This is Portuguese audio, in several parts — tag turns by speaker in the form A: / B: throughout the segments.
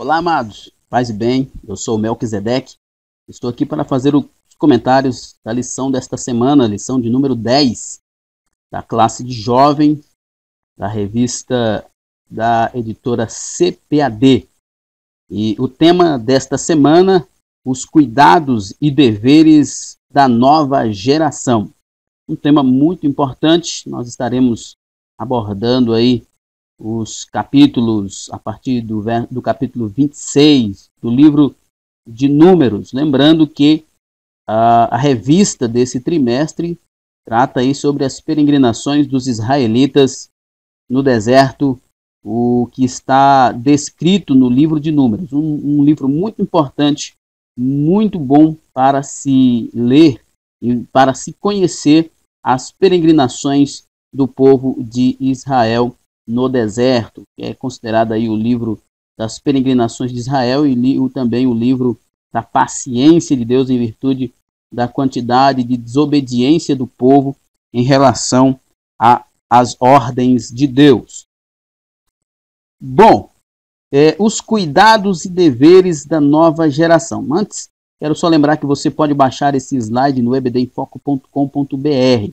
A: Olá, amados. Paz e bem. Eu sou o Melquisedeque. Estou aqui para fazer os comentários da lição desta semana, lição de número 10, da classe de jovem, da revista da editora CPAD. E o tema desta semana, os cuidados e deveres da nova geração. Um tema muito importante, nós estaremos abordando aí os capítulos, a partir do capítulo 26 do livro de Números. Lembrando que a revista desse trimestre trata aí sobre as peregrinações dos israelitas no deserto, o que está descrito no livro de Números. Um livro muito importante, muito bom para se ler e para se conhecer as peregrinações do povo de Israel no deserto, que é considerado aí o livro das peregrinações de Israel e também o livro da paciência de Deus em virtude da quantidade de desobediência do povo em relação às ordens de Deus. Bom, os cuidados e deveres da nova geração. Antes, quero só lembrar que você pode baixar esse slide no ebdinfoco.com.br.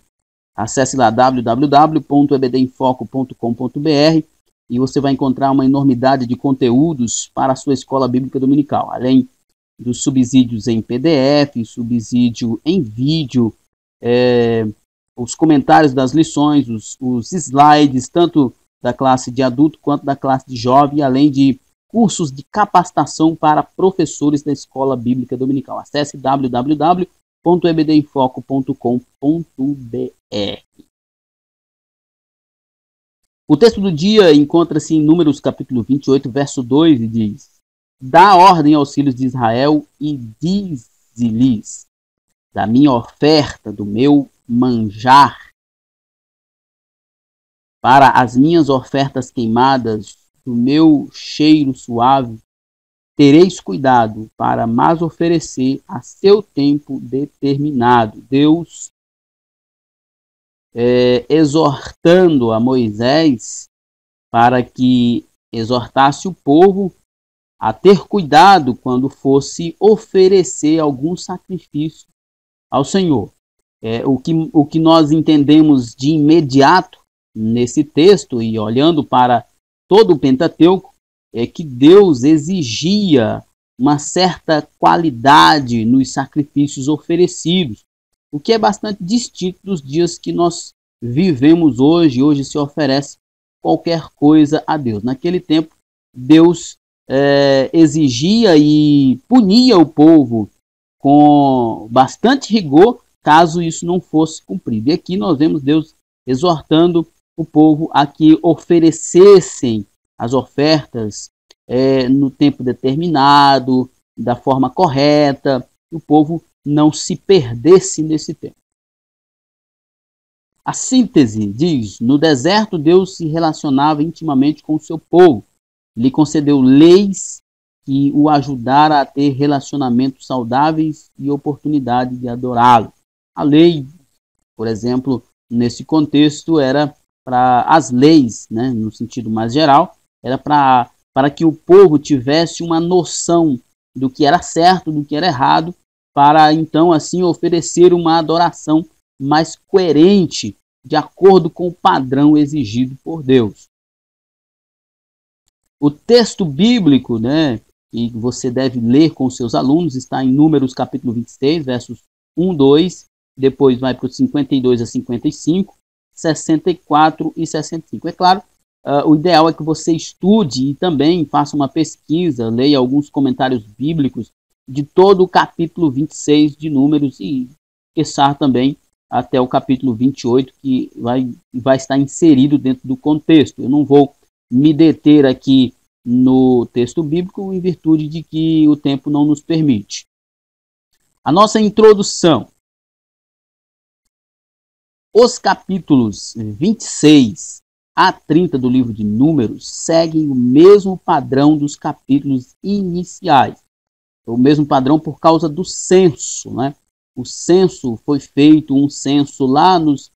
A: Acesse lá www.ebdinfoco.com.br e você vai encontrar uma enormidade de conteúdos para a sua escola bíblica dominical, além dos subsídios em PDF, subsídio em vídeo, os comentários das lições, os slides, tanto da classe de adulto quanto da classe de jovem, além de cursos de capacitação para professores da escola bíblica dominical. Acesse www.ebdinfoco.com.br. O texto do dia encontra-se em Números capítulo 28, verso 2, e diz: Dá ordem aos filhos de Israel e dize-lhes da minha oferta, do meu manjar, para as minhas ofertas queimadas, do meu cheiro suave, tereis cuidado para mas oferecer a seu tempo determinado. Deus exortando a Moisés para que exortasse o povo a ter cuidado quando fosse oferecer algum sacrifício ao Senhor. O que nós entendemos de imediato nesse texto, e olhando para todo o Pentateuco, é que Deus exigia uma certa qualidade nos sacrifícios oferecidos, o que é bastante distinto dos dias que nós vivemos hoje. Hoje se oferece qualquer coisa a Deus. Naquele tempo, Deus exigia e punia o povo com bastante rigor, caso isso não fosse cumprido. E aqui nós vemos Deus exortando o povo a que oferecessem as ofertas no tempo determinado, da forma correta, que o povo não se perdesse nesse tempo. A síntese diz: no deserto Deus se relacionava intimamente com o seu povo, lhe concedeu leis que o ajudaram a ter relacionamentos saudáveis e oportunidade de adorá-lo. A lei, por exemplo, nesse contexto, era para as leis, né, no sentido mais geral, era para que o povo tivesse uma noção do que era certo, do que era errado, para então assim oferecer uma adoração mais coerente, de acordo com o padrão exigido por Deus. O texto bíblico, né, que você deve ler com seus alunos, está em Números capítulo 26, versos 1, 2, depois vai para os 52 a 55, 64 e 65. É claro, o ideal é que você estude e também faça uma pesquisa, leia alguns comentários bíblicos de todo o capítulo 26 de Números e, quiçá, também até o capítulo 28, que vai estar inserido dentro do contexto. Eu não vou me deter aqui no texto bíblico em virtude de que o tempo não nos permite. A nossa introdução. Os capítulos 26 a 30 do livro de Números seguem o mesmo padrão dos capítulos iniciais. O mesmo padrão por causa do censo, né? O censo foi feito, um censo lá nos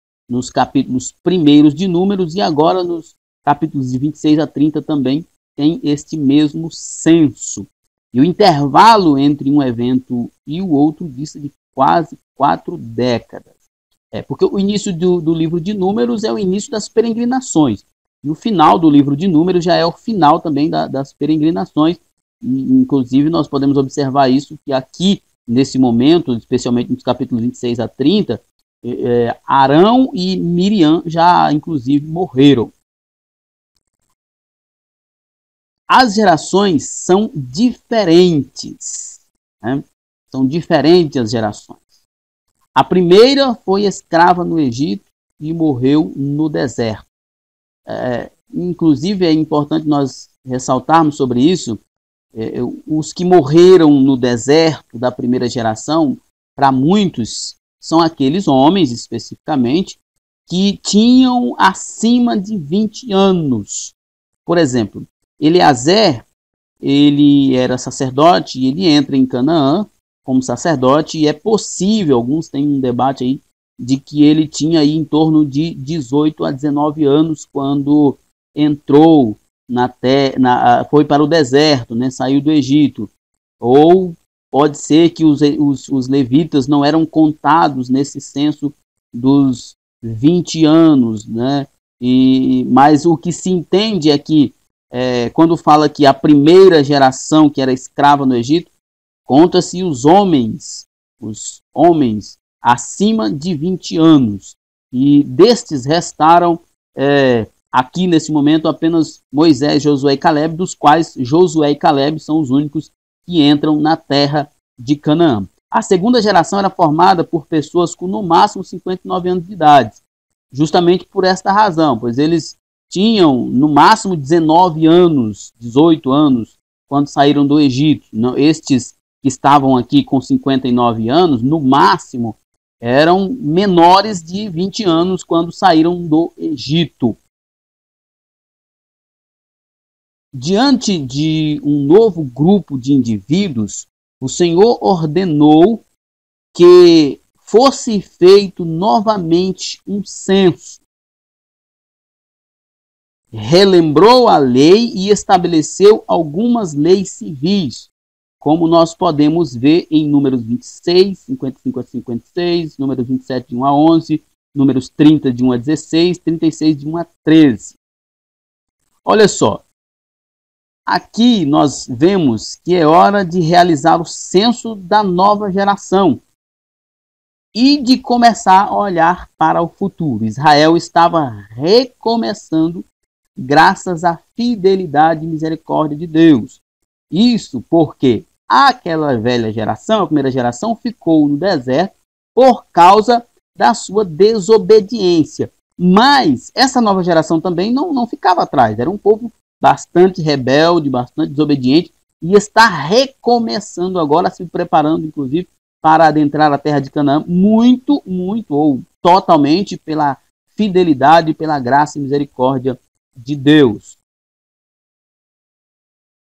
A: capítulos primeiros de Números, e agora nos capítulos de 26 a 30 também tem este mesmo censo. E o intervalo entre um evento e o outro dista de quase 4 décadas. Porque o início do livro de Números é o início das peregrinações. E o final do livro de Números já é o final também das peregrinações. E, inclusive, nós podemos observar isso, que aqui, nesse momento, especialmente nos capítulos 26 a 30, Arão e Miriam já, inclusive, morreram. As gerações são diferentes, né? São diferentes as gerações. A primeira foi escrava no Egito e morreu no deserto. Inclusive, é importante nós ressaltarmos sobre isso. Os que morreram no deserto da primeira geração, para muitos, são aqueles homens, especificamente, que tinham acima de 20 anos. Por exemplo, Eleazer, ele era sacerdote e ele entra em Canaã como sacerdote, e é possível, alguns têm um debate aí, de que ele tinha aí em torno de 18 a 19 anos quando entrou foi para o deserto, né, saiu do Egito. Ou pode ser que os levitas não eram contados nesse censo dos 20 anos, né? Mas o que se entende é que quando fala que a primeira geração que era escrava no Egito, conta-se os homens acima de 20 anos. E destes restaram, aqui nesse momento, apenas Moisés, Josué e Caleb, dos quais Josué e Caleb são os únicos que entram na terra de Canaã. A segunda geração era formada por pessoas com no máximo 59 anos de idade, justamente por esta razão, pois eles tinham no máximo 19 anos, 18 anos, quando saíram do Egito. Estes que estavam aqui com 59 anos, no máximo, eram menores de 20 anos quando saíram do Egito. Diante de um novo grupo de indivíduos, o Senhor ordenou que fosse feito novamente um censo. Relembrou a lei e estabeleceu algumas leis civis, como nós podemos ver em Números 26, 55 a 56, Números 27, de 1 a 11, Números 30, de 1 a 16, 36, de 1 a 13. Olha só, aqui nós vemos que é hora de realizar o censo da nova geração e de começar a olhar para o futuro. Israel estava recomeçando graças à fidelidade e misericórdia de Deus. Isso porque aquela velha geração, a primeira geração, ficou no deserto por causa da sua desobediência. Mas essa nova geração também não ficava atrás. Era um povo bastante rebelde, bastante desobediente, e está recomeçando agora, se preparando, inclusive, para adentrar a terra de Canaã, muito, ou totalmente pela fidelidade, pela graça e misericórdia de Deus.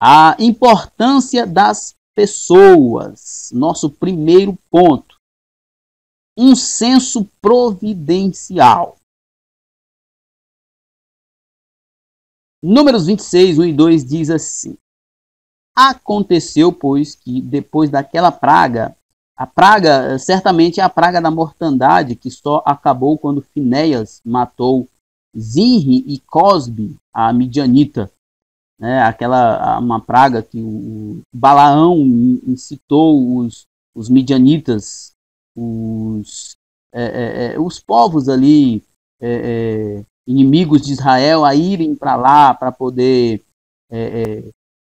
A: A importância das pessoas, nosso primeiro ponto. Um senso providencial. Números 26, 1 e 2 diz assim: aconteceu, pois, que depois daquela praga, a praga certamente é a praga da mortandade, que só acabou quando Finéias matou Zinri e Cosbe, a midianita. Uma praga que o Balaão incitou os midianitas, os povos ali, inimigos de Israel, a irem para lá para poder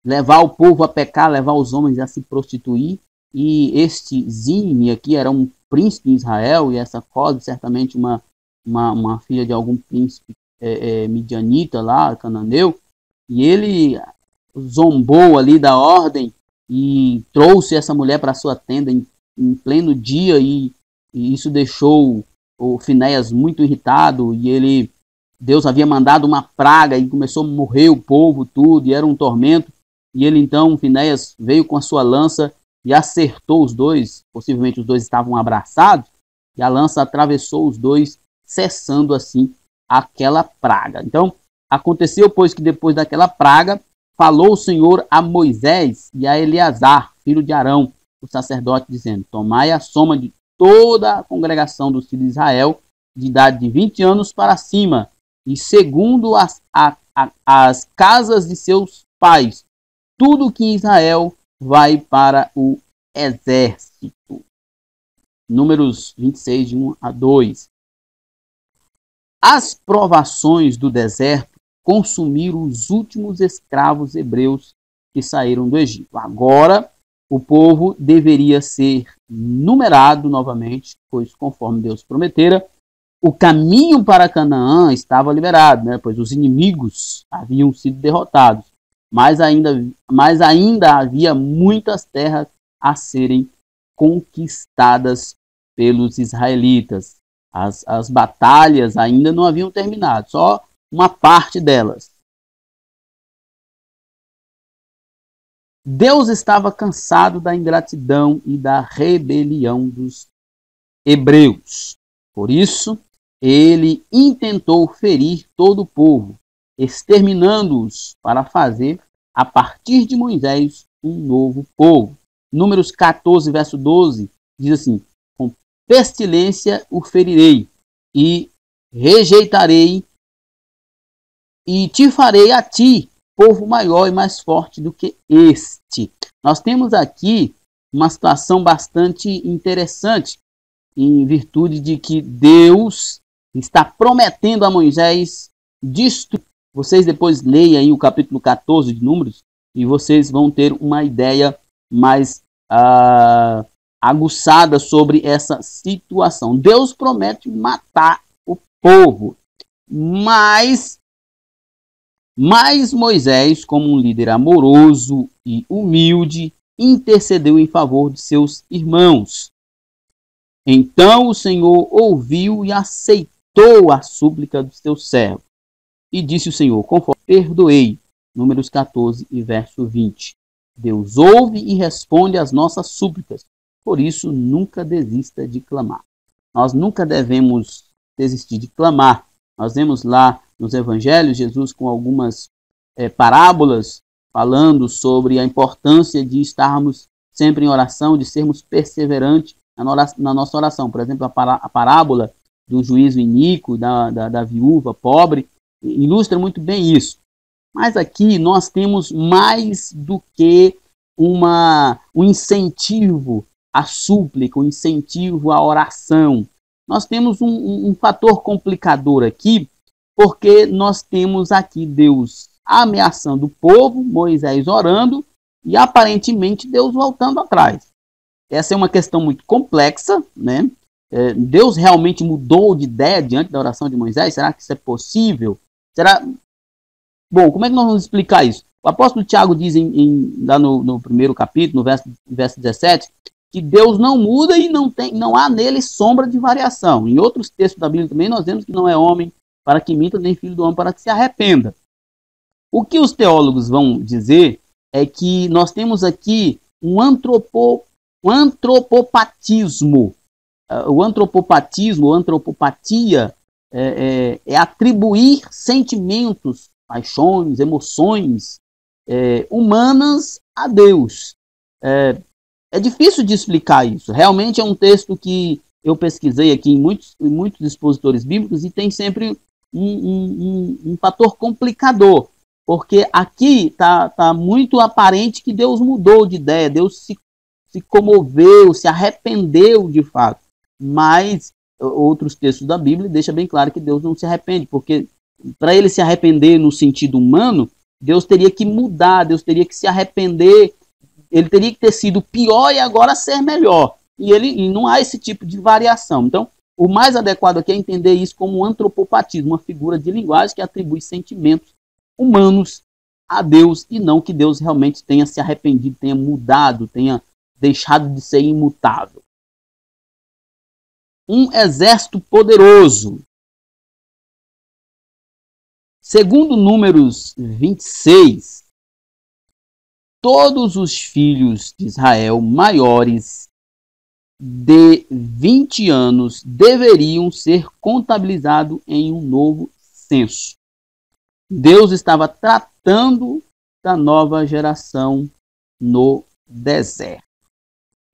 A: levar o povo a pecar, levar os homens a se prostituir. E este Zinri aqui era um príncipe em Israel, e essa Cosbe certamente uma filha de algum príncipe midianita lá, cananeu. E ele zombou ali da ordem e trouxe essa mulher para sua tenda em pleno dia, e isso deixou o Finéias muito irritado, e Deus havia mandado uma praga e começou a morrer o povo, tudo, e era um tormento. E ele então, Finéias, veio com a sua lança e acertou os dois, possivelmente os dois estavam abraçados, e a lança atravessou os dois, cessando assim aquela praga. Então, aconteceu, pois, que depois daquela praga, falou o Senhor a Moisés e a Eleazar, filho de Arão, o sacerdote, dizendo: tomai a soma de toda a congregação dos filhos de Israel, de idade de 20 anos para cima, e segundo as casas de seus pais, tudo que em Israel vai para o exército. Números 26, de 1 a 2. As provações do deserto consumiram os últimos escravos hebreus que saíram do Egito. Agora, o povo deveria ser numerado novamente, pois, conforme Deus prometera, o caminho para Canaã estava liberado, né? Pois os inimigos haviam sido derrotados, mas ainda havia muitas terras a serem conquistadas pelos israelitas. As batalhas ainda não haviam terminado, só uma parte delas. Deus estava cansado da ingratidão e da rebelião dos hebreus. Por isso, ele intentou ferir todo o povo, exterminando-os para fazer, a partir de Moisés, um novo povo. Números 14, verso 12, diz assim: com pestilência o ferirei, e rejeitarei, e te farei a ti, povo maior e mais forte do que este. Nós temos aqui uma situação bastante interessante, em virtude de que Deus está prometendo a Moisés destruir. Vocês depois leiam aí o capítulo 14 de Números e vocês vão ter uma ideia mais aguçada sobre essa situação. Deus promete matar o povo, mas Moisés, como um líder amoroso e humilde, intercedeu em favor de seus irmãos. Então o Senhor ouviu e aceitou a súplica do seu servo. E disse o Senhor: conforme perdoei. Números 14 e verso 20. Deus ouve e responde às nossas súplicas. Por isso, nunca desista de clamar. Nós nunca devemos desistir de clamar. Nós vemos lá nos evangelhos Jesus com algumas parábolas falando sobre a importância de estarmos sempre em oração, de sermos perseverantes na nossa oração. Por exemplo, a parábola do juízo iníquo, da viúva pobre, ilustra muito bem isso. Mas aqui nós temos mais do que um incentivo à súplica, um incentivo à oração. Nós temos um fator complicador aqui, porque nós temos aqui Deus ameaçando o povo, Moisés orando, e aparentemente Deus voltando atrás. Essa é uma questão muito complexa, né? Deus realmente mudou de ideia diante da oração de Moisés? Será que isso é possível? Bom, como é que nós vamos explicar isso? O apóstolo Tiago diz lá no primeiro capítulo, no verso 17, que Deus não muda e não há nele sombra de variação. Em outros textos da Bíblia também nós vemos que não é homem para que minta, nem filho do homem para que se arrependa. O que os teólogos vão dizer é que nós temos aqui um antropopatismo. O antropopatismo, ou antropopatia, é atribuir sentimentos, paixões, emoções humanas a Deus. É difícil de explicar isso. Realmente é um texto que eu pesquisei aqui em muitos expositores bíblicos e tem sempre um fator complicador, porque aqui está muito aparente que Deus mudou de ideia, Deus se comoveu, se arrependeu de fato, mas outros textos da Bíblia deixam bem claro que Deus não se arrepende, porque para ele se arrepender no sentido humano, Deus teria que mudar, Deus teria que se arrepender, ele teria que ter sido pior e agora ser melhor, e não há esse tipo de variação. Então, o mais adequado aqui é entender isso como um antropopatismo, uma figura de linguagem que atribui sentimentos humanos a Deus, e não que Deus realmente tenha se arrependido, tenha mudado, tenha deixado de ser imutável. Um exército poderoso. Segundo Números 26, todos os filhos de Israel maiores de 20 anos deveriam ser contabilizados em um novo censo. Deus estava tratando da nova geração no deserto.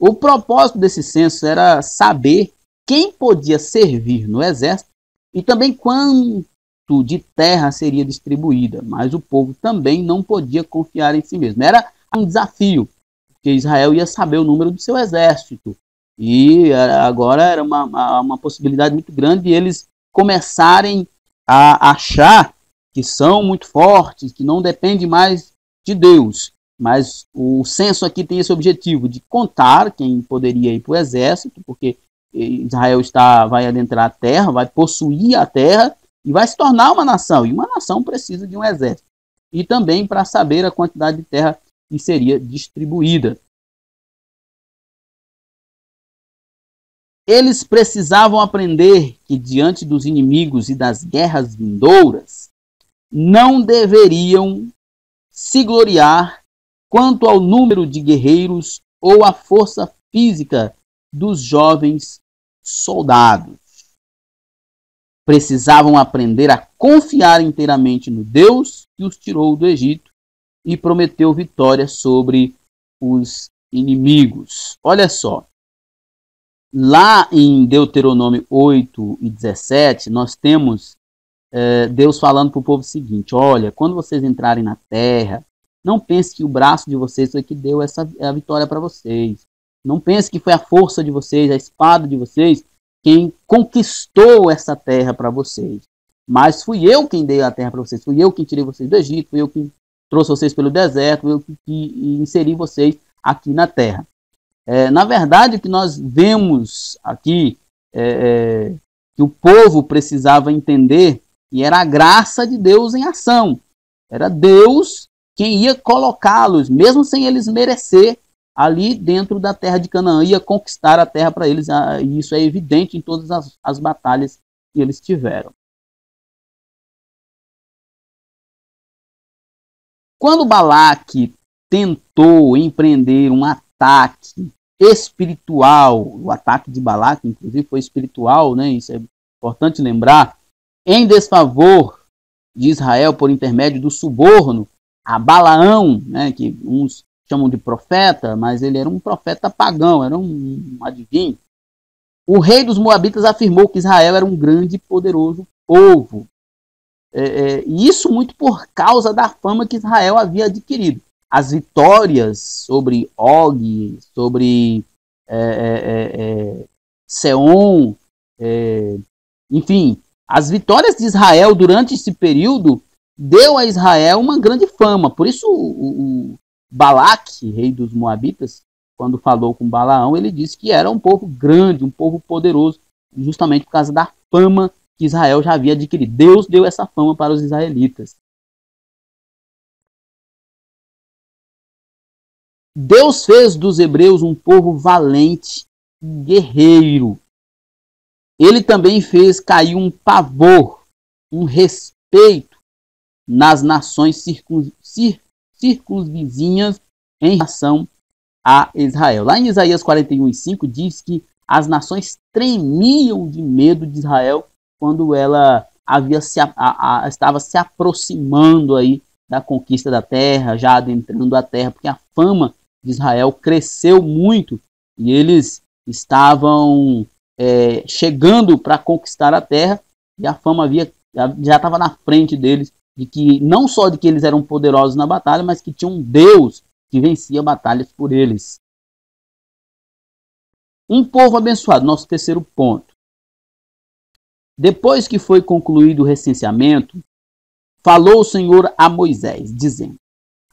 A: O propósito desse censo era saber quem podia servir no exército e também quanto de terra seria distribuída, mas o povo também não podia confiar em si mesmo. Era um desafio, porque Israel ia saber o número do seu exército, e agora era uma possibilidade muito grande de eles começarem a achar que são muito fortes, que não dependem mais de Deus. Mas o censo aqui tem esse objetivo de contar quem poderia ir para o exército, porque Israel vai adentrar a terra, vai possuir a terra e vai se tornar uma nação. E uma nação precisa de um exército. E também para saber a quantidade de terra que seria distribuída. Eles precisavam aprender que diante dos inimigos e das guerras vindouras, não deveriam se gloriar quanto ao número de guerreiros ou à força física dos jovens soldados. Precisavam aprender a confiar inteiramente no Deus que os tirou do Egito e prometeu vitória sobre os inimigos. Olha só, lá em Deuteronômio 8 e 17, nós temos Deus falando para o povo o seguinte: olha, quando vocês entrarem na terra, não pense que o braço de vocês foi que deu a vitória para vocês. Não pense que foi a força de vocês, a espada de vocês, quem conquistou essa terra para vocês. Mas fui eu quem dei a terra para vocês. Fui eu quem tirei vocês do Egito. Fui eu quem trouxe vocês pelo deserto. Fui eu que inseri vocês aqui na terra. Na verdade, o que nós vemos aqui, que o povo precisava entender, que era a graça de Deus em ação. Era Deus quem ia colocá-los, mesmo sem eles merecer, ali dentro da terra de Canaã, ia conquistar a terra para eles, e isso é evidente em todas as batalhas que eles tiveram. Quando Balaque tentou empreender um ataque espiritual, o ataque de Balaque, inclusive, foi espiritual, né? Isso é importante lembrar, em desfavor de Israel por intermédio do suborno a Balaão, né, que uns chamam de profeta, mas ele era um profeta pagão, era um adivinho. O rei dos Moabitas afirmou que Israel era um grande e poderoso povo. E isso muito por causa da fama que Israel havia adquirido. As vitórias sobre Og, sobre Seom, enfim, as vitórias de Israel durante esse período deu a Israel uma grande fama. Por isso o Balaque, rei dos Moabitas, quando falou com Balaão, ele disse que era um povo grande, um povo poderoso, justamente por causa da fama que Israel já havia adquirido. Deus deu essa fama para os israelitas. Deus fez dos hebreus um povo valente e guerreiro. Ele também fez cair um pavor, um respeito nas nações circunvizinhas em relação a Israel. Lá em Isaías 41:5 diz que as nações tremiam de medo de Israel quando ela estava se aproximando aí da conquista da terra, já adentrando a terra, porque a fama de Israel cresceu muito e eles estavam chegando para conquistar a terra, e a fama já estava na frente deles, de que não só de que eles eram poderosos na batalha, mas que tinha um Deus que vencia batalhas por eles. Um povo abençoado, nosso terceiro ponto. Depois que foi concluído o recenseamento, falou o Senhor a Moisés, dizendo: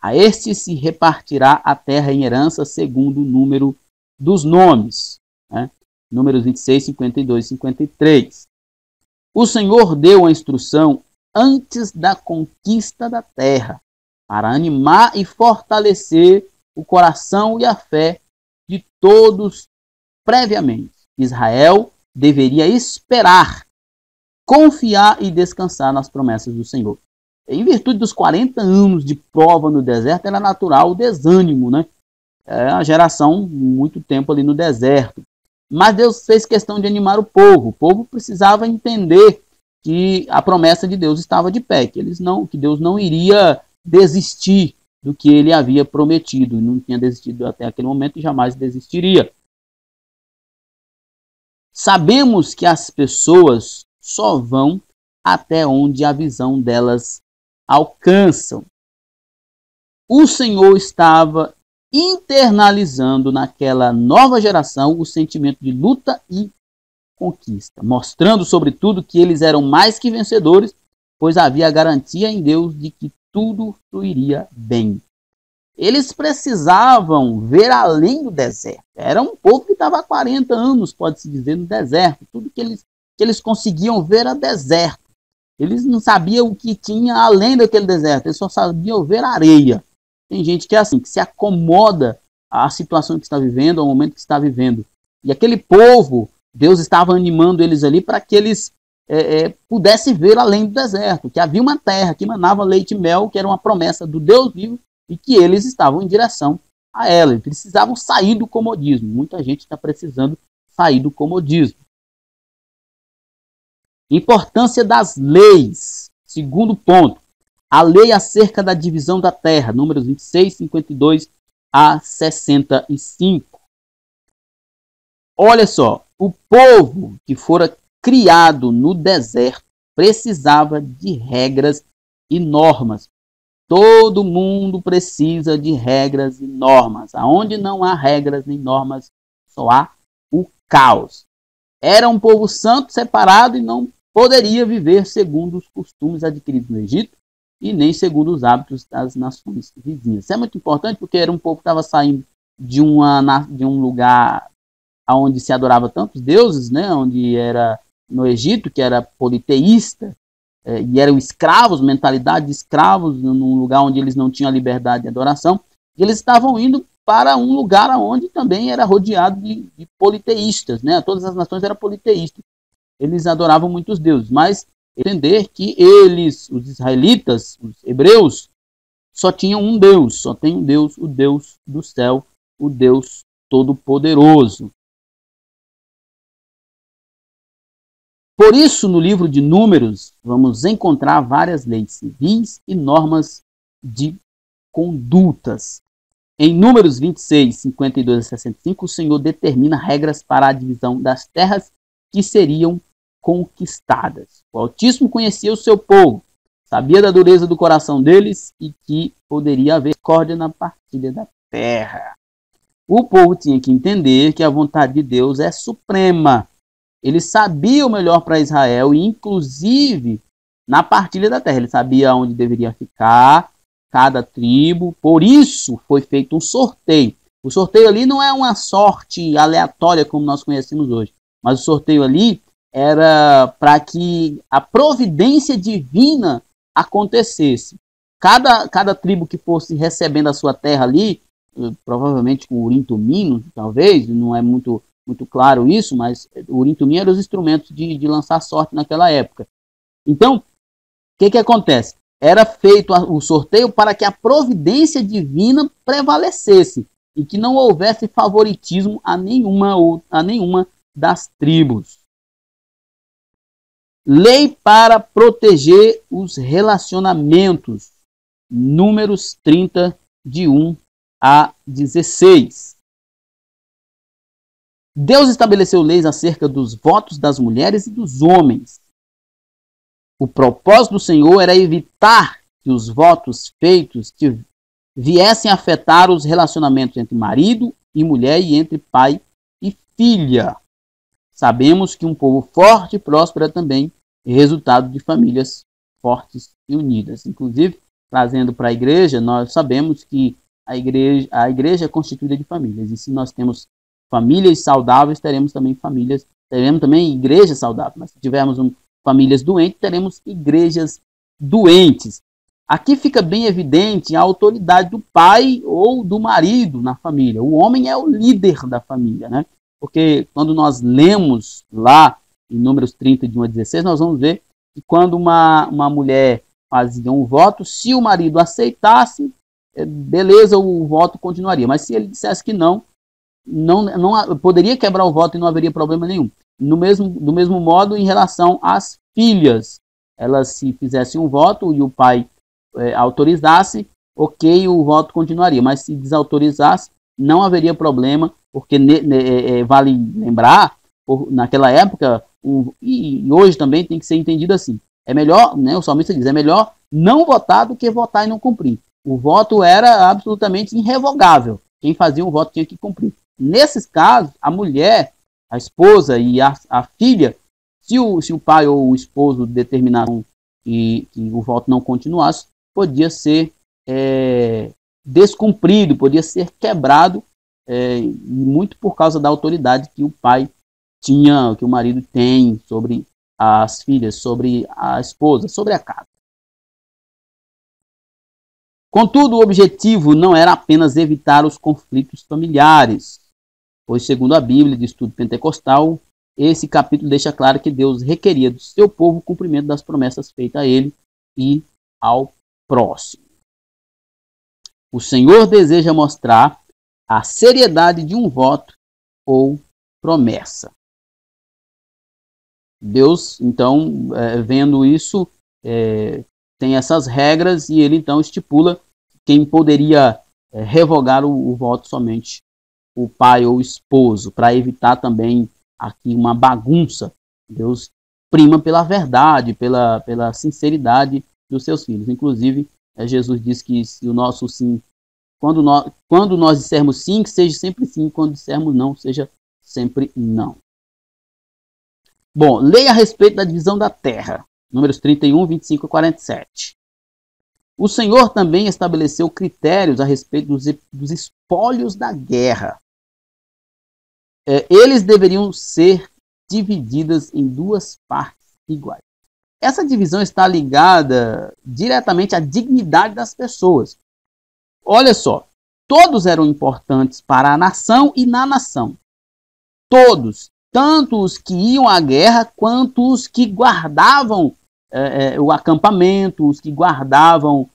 A: a este se repartirá a terra em herança segundo o número dos nomes. Números 26, 52 e 53. O Senhor deu a instrução antes da conquista da terra, para animar e fortalecer o coração e a fé de todos previamente. Israel deveria esperar, confiar e descansar nas promessas do Senhor. Em virtude dos 40 anos de prova no deserto, era natural o desânimo, né? A geração, muito tempo ali no deserto. Mas Deus fez questão de animar o povo. O povo precisava entender que a promessa de Deus estava de pé, que Deus não iria desistir do que ele havia prometido. Não tinha desistido até aquele momento e jamais desistiria. Sabemos que as pessoas só vão até onde a visão delas alcançam. O Senhor estava internalizando naquela nova geração o sentimento de luta e conquista, mostrando, sobretudo, que eles eram mais que vencedores, pois havia a garantia em Deus de que tudo fluiria bem. Eles precisavam ver além do deserto. Era um povo que estava há 40 anos, pode-se dizer, no deserto. Tudo que eles conseguiam ver era deserto. Eles não sabiam o que tinha além daquele deserto. Eles só sabiam ver areia. Tem gente que é assim, que se acomoda à situação que está vivendo, ao momento que está vivendo. E aquele povo, Deus estava animando eles ali para que eles pudessem ver além do deserto. Que havia uma terra que manava leite e mel, que era uma promessa do Deus vivo, e que eles estavam em direção a ela. Eles precisavam sair do comodismo. Muita gente está precisando sair do comodismo. Importância das leis. Segundo ponto. A lei acerca da divisão da terra. Números 26, 52 a 65. Olha só. O povo que fora criado no deserto precisava de regras e normas. Todo mundo precisa de regras e normas. Aonde não há regras nem normas, só há o caos. Era um povo santo, separado, e não poderia viver segundo os costumes adquiridos no Egito e nem segundo os hábitos das nações vizinhas. Isso é muito importante porque era um povo que estava saindo de um lugar onde se adorava tantos deuses, né? Onde era no Egito, que era politeísta, e eram escravos, mentalidade de escravos, num lugar onde eles não tinham liberdade de adoração, e eles estavam indo para um lugar onde também era rodeado de politeístas, né? Todas as nações eram politeístas, eles adoravam muitos deuses, mas entender que eles, os israelitas, os hebreus, só tinham um Deus, só tem um Deus, o Deus do céu, o Deus Todo-Poderoso. Por isso, no livro de Números, vamos encontrar várias leis civis e normas de condutas. Em Números 26, 52 a 65, o Senhor determina regras para a divisão das terras que seriam conquistadas. O Altíssimo conhecia o seu povo, sabia da dureza do coração deles e que poderia haver discórdia na partilha da terra. O povo tinha que entender que a vontade de Deus é suprema. Ele sabia o melhor para Israel e, inclusive, na partilha da terra. Ele sabia onde deveria ficar cada tribo. Por isso, foi feito um sorteio. O sorteio ali não é uma sorte aleatória como nós conhecemos hoje. Mas o sorteio ali era para que a providência divina acontecesse. Cada tribo que fosse recebendo a sua terra ali, provavelmente com Urim e Tumim, talvez, não é muito claro isso, mas o Urim e Tumim eram os instrumentos de lançar sorte naquela época. Então, o que acontece? Era feito o sorteio para que a providência divina prevalecesse e que não houvesse favoritismo a nenhuma das tribos. Lei para proteger os relacionamentos. Números 30, de 1 a 16. Deus estabeleceu leis acerca dos votos das mulheres e dos homens. O propósito do Senhor era evitar que os votos feitos viessem a afetar os relacionamentos entre marido e mulher e entre pai e filha. Sabemos que um povo forte e próspero é também resultado de famílias fortes e unidas. Inclusive, trazendo para a igreja, nós sabemos que a igreja é constituída de famílias. E se nós temos famílias saudáveis, teremos também igrejas saudáveis. Mas se tivermos famílias doentes, teremos igrejas doentes. Aqui fica bem evidente a autoridade do pai ou do marido na família. O homem é o líder da família, né? Porque quando nós lemos lá em Números 30, de 1 a 16, nós vamos ver que quando uma mulher fazia um voto, se o marido aceitasse, beleza, o voto continuaria. Mas se ele dissesse que não poderia quebrar o voto e não haveria problema nenhum. Do mesmo modo, em relação às filhas, elas se fizessem um voto e o pai autorizasse, ok, o voto continuaria. Mas se desautorizasse, não haveria problema, porque vale lembrar, naquela época, e hoje também tem que ser entendido assim, é melhor, né, o salmista diz, é melhor não votar do que votar e não cumprir. O voto era absolutamente irrevogável. Quem fazia um voto tinha que cumprir. Nesses casos, a mulher, a esposa e a filha, se o pai ou o esposo determinaram que o voto não continuasse, podia ser descumprido, podia ser quebrado, muito por causa da autoridade que o pai tinha, que o marido tem sobre as filhas, sobre a esposa, sobre a casa. Contudo, o objetivo não era apenas evitar os conflitos familiares, pois, segundo a Bíblia de Estudo Pentecostal, esse capítulo deixa claro que Deus requeria do seu povo o cumprimento das promessas feitas a ele e ao próximo. O Senhor deseja mostrar a seriedade de um voto ou promessa. Deus, então, vendo isso, tem essas regras e ele, então, estipula quem poderia revogar o voto somente o pai ou o esposo, para evitar também aqui uma bagunça. Deus prima pela verdade, pela sinceridade dos seus filhos. Inclusive, Jesus diz que se o nosso sim, quando nós dissermos sim, que seja sempre sim, quando dissermos não, seja sempre não. Bom, leia a respeito da divisão da terra, números 31, 25 e 47. O Senhor também estabeleceu critérios a respeito dos espólios da guerra. Eles deveriam ser divididos em duas partes iguais. Essa divisão está ligada diretamente à dignidade das pessoas. Olha só, todos eram importantes para a nação e na nação. Todos, tanto os que iam à guerra, quanto os que guardavam o acampamento, os que guardavam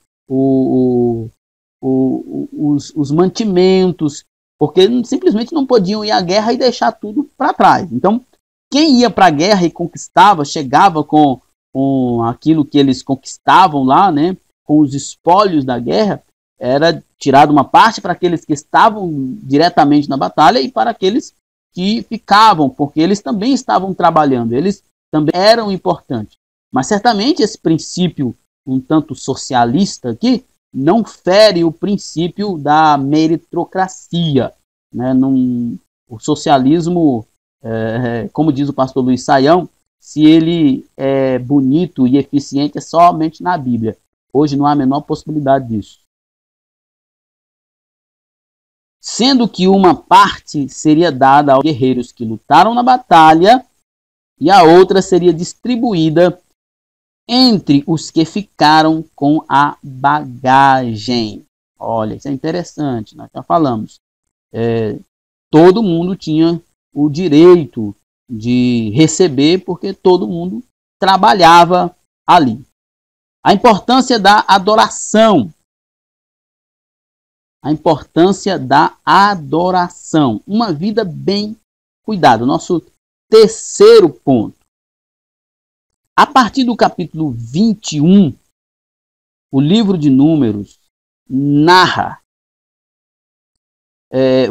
A: os mantimentos, porque simplesmente não podiam ir à guerra e deixar tudo para trás. Então, quem ia para a guerra e conquistava, chegava com aquilo que eles conquistavam lá, né, com os espólios da guerra, era tirado uma parte para aqueles que estavam diretamente na batalha e para aqueles que ficavam, porque eles também estavam trabalhando, eles também eram importantes. Mas certamente esse princípio um tanto socialista aqui não fere o princípio da meritocracia, né? O socialismo, como diz o pastor Luiz Saião, se ele é bonito e eficiente, é somente na Bíblia. Hoje não há a menor possibilidade disso. Sendo que uma parte seria dada aos guerreiros que lutaram na batalha e a outra seria distribuída entre os que ficaram com a bagagem. Olha, isso é interessante, nós já falamos. Todo mundo tinha o direito de receber, porque todo mundo trabalhava ali. A importância da adoração. A importância da adoração. Uma vida bem cuidada. Nosso terceiro ponto. A partir do capítulo 21, o livro de Números narra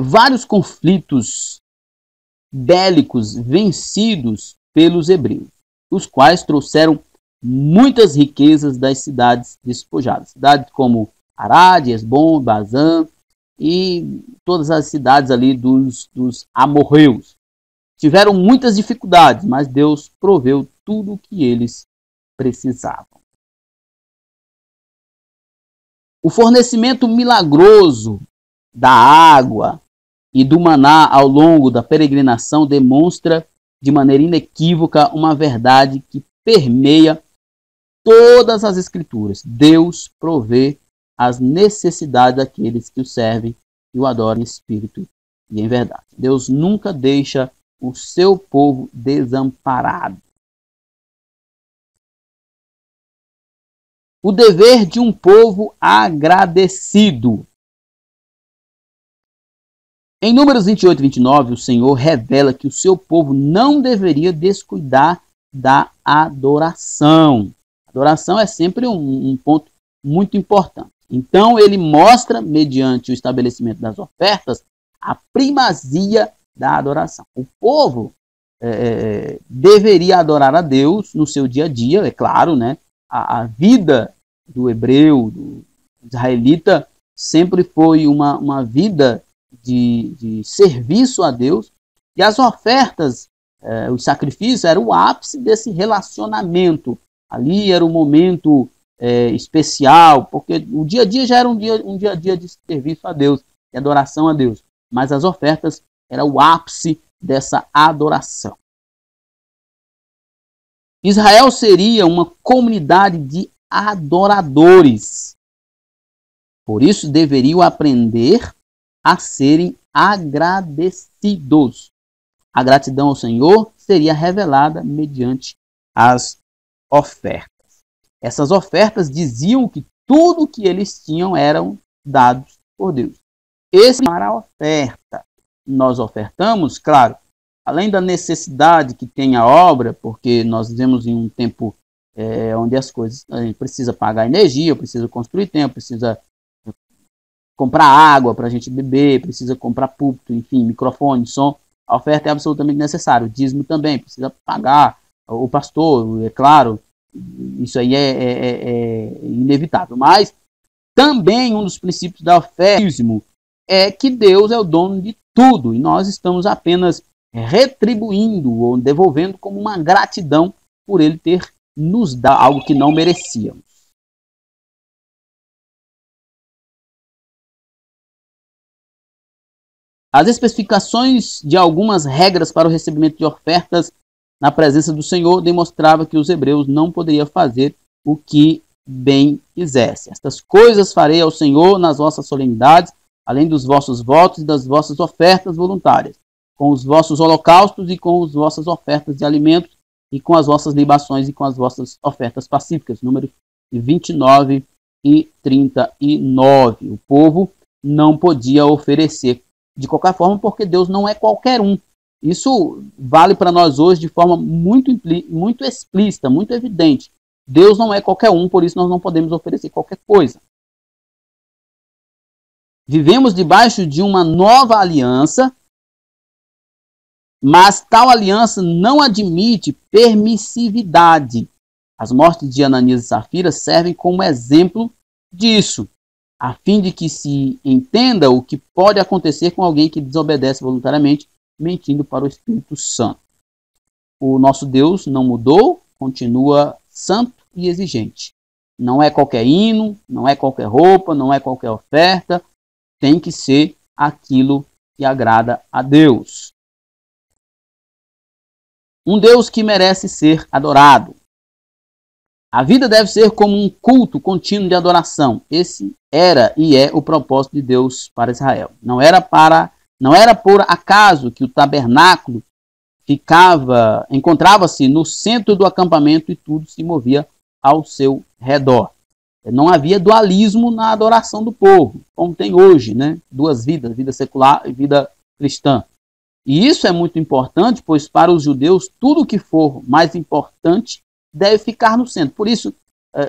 A: vários conflitos bélicos vencidos pelos hebreus, os quais trouxeram muitas riquezas das cidades despojadas. Cidades como Arad, Esbom, Bazã e todas as cidades ali dos amorreus. Tiveram muitas dificuldades, mas Deus proveu tudo o que eles precisavam. O fornecimento milagroso da água e do maná ao longo da peregrinação demonstra de maneira inequívoca uma verdade que permeia todas as Escrituras. Deus provê as necessidades daqueles que o servem e o adoram em espírito e em verdade. Deus nunca deixa o seu povo desamparado. O dever de um povo agradecido. Em Números 28 e 29, o Senhor revela que o seu povo não deveria descuidar da adoração. A adoração é sempre um ponto muito importante. Então ele mostra, mediante o estabelecimento das ofertas, a primazia da adoração. O povo deveria adorar a Deus no seu dia a dia, é claro, né? A vida do hebreu, do israelita, sempre foi uma vida de serviço a Deus, e as ofertas, os sacrifícios, eram o ápice desse relacionamento. Ali era um momento especial, porque o dia a dia já era um dia a dia de serviço a Deus, de adoração a Deus, mas as ofertas eram o ápice dessa adoração. Israel seria uma comunidade de adoradores. Por isso deveriam aprender a serem agradecidos. A gratidão ao Senhor seria revelada mediante as ofertas. Essas ofertas diziam que tudo que eles tinham eram dados por Deus. Esse para a oferta. Nós ofertamos, claro, além da necessidade que tem a obra, porque nós vivemos em um tempo onde as coisas, a gente precisa pagar energia, precisa construir tempo, precisa comprar água para a gente beber, precisa comprar púlpito, enfim, microfone, som. A oferta é absolutamente necessária. O dízimo também, precisa pagar o pastor, é claro, isso aí é inevitável. Mas também um dos princípios da oferta é que Deus é o dono de tudo, e nós estamos apenas retribuindo ou devolvendo como uma gratidão por Ele ter nos dado algo que não merecíamos. As especificações de algumas regras para o recebimento de ofertas na presença do Senhor demonstrava que os hebreus não poderiam fazer o que bem quisessem. Estas coisas farei ao Senhor nas vossas solenidades, além dos vossos votos e das vossas ofertas voluntárias, com os vossos holocaustos e com as vossas ofertas de alimentos, e com as vossas libações e com as vossas ofertas pacíficas. Números 29 e 39. O povo não podia oferecer de qualquer forma, porque Deus não é qualquer um. Isso vale para nós hoje de forma muito explícita, muito evidente. Deus não é qualquer um, por isso nós não podemos oferecer qualquer coisa. Vivemos debaixo de uma nova aliança, mas tal aliança não admite permissividade. As mortes de Ananias e Safira servem como exemplo disso, a fim de que se entenda o que pode acontecer com alguém que desobedece voluntariamente, mentindo para o Espírito Santo. O nosso Deus não mudou, continua santo e exigente. Não é qualquer hino, não é qualquer roupa, não é qualquer oferta, tem que ser aquilo que agrada a Deus. Um Deus que merece ser adorado. A vida deve ser como um culto contínuo de adoração. Esse era e é o propósito de Deus para Israel. Não era por acaso que o tabernáculo encontrava-se no centro do acampamento e tudo se movia ao seu redor. Não havia dualismo na adoração do povo, como tem hoje, né? Duas vidas, vida secular e vida cristã. E isso é muito importante, pois para os judeus tudo que for mais importante deve ficar no centro. Por isso,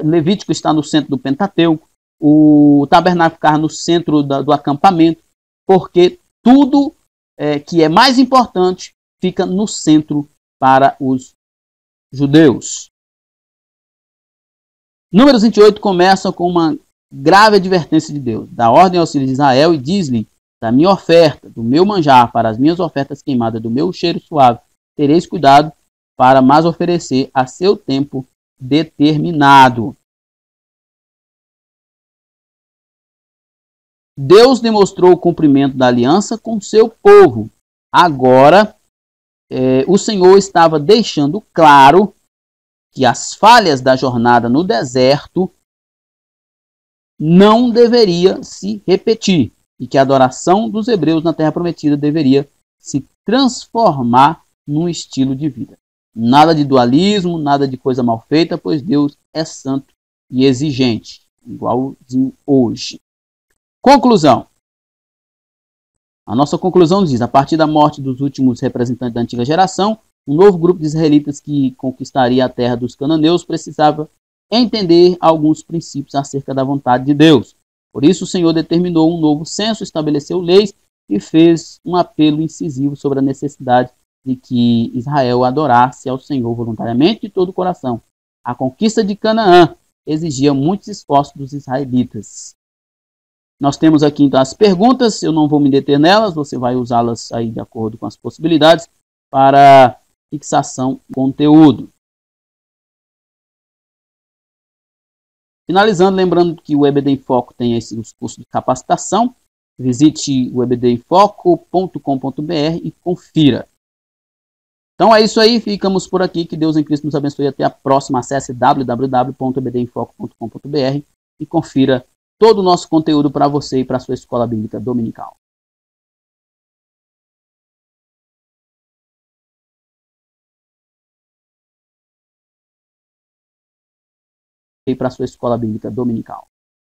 A: Levítico está no centro do Pentateuco, o tabernáculo ficar no centro do acampamento, porque tudo que é mais importante fica no centro para os judeus. Números 28 começa com uma grave advertência de Deus. Dá ordem aos filhos de Israel e diz-lhe: da minha oferta, do meu manjar, para as minhas ofertas queimadas, do meu cheiro suave, tereis cuidado para mais oferecer a seu tempo determinado. Deus demonstrou o cumprimento da aliança com seu povo. Agora, o Senhor estava deixando claro que as falhas da jornada no deserto não deveria se repetir e que a adoração dos hebreus na Terra Prometida deveria se transformar num estilo de vida. Nada de dualismo, nada de coisa mal feita, pois Deus é santo e exigente, igualzinho hoje. Conclusão. A nossa conclusão diz: a partir da morte dos últimos representantes da antiga geração, um novo grupo de israelitas que conquistaria a terra dos cananeus precisava entender alguns princípios acerca da vontade de Deus. Por isso o Senhor determinou um novo censo, estabeleceu leis e fez um apelo incisivo sobre a necessidade de que Israel adorasse ao Senhor voluntariamente de todo o coração. A conquista de Canaã exigia muitos esforços dos israelitas. Nós temos aqui então as perguntas, eu não vou me deter nelas, você vai usá-las aí de acordo com as possibilidades para fixação do conteúdo. Finalizando, lembrando que o EBD em Foco tem os cursos de capacitação. Visite o ebdemfoco.com.br e confira. Então é isso aí, ficamos por aqui. Que Deus em Cristo nos abençoe. Até a próxima. Acesse www.ebdemfoco.com.br e confira todo o nosso conteúdo para você e para a sua escola bíblica dominical. E para a sua escola bíblica dominical.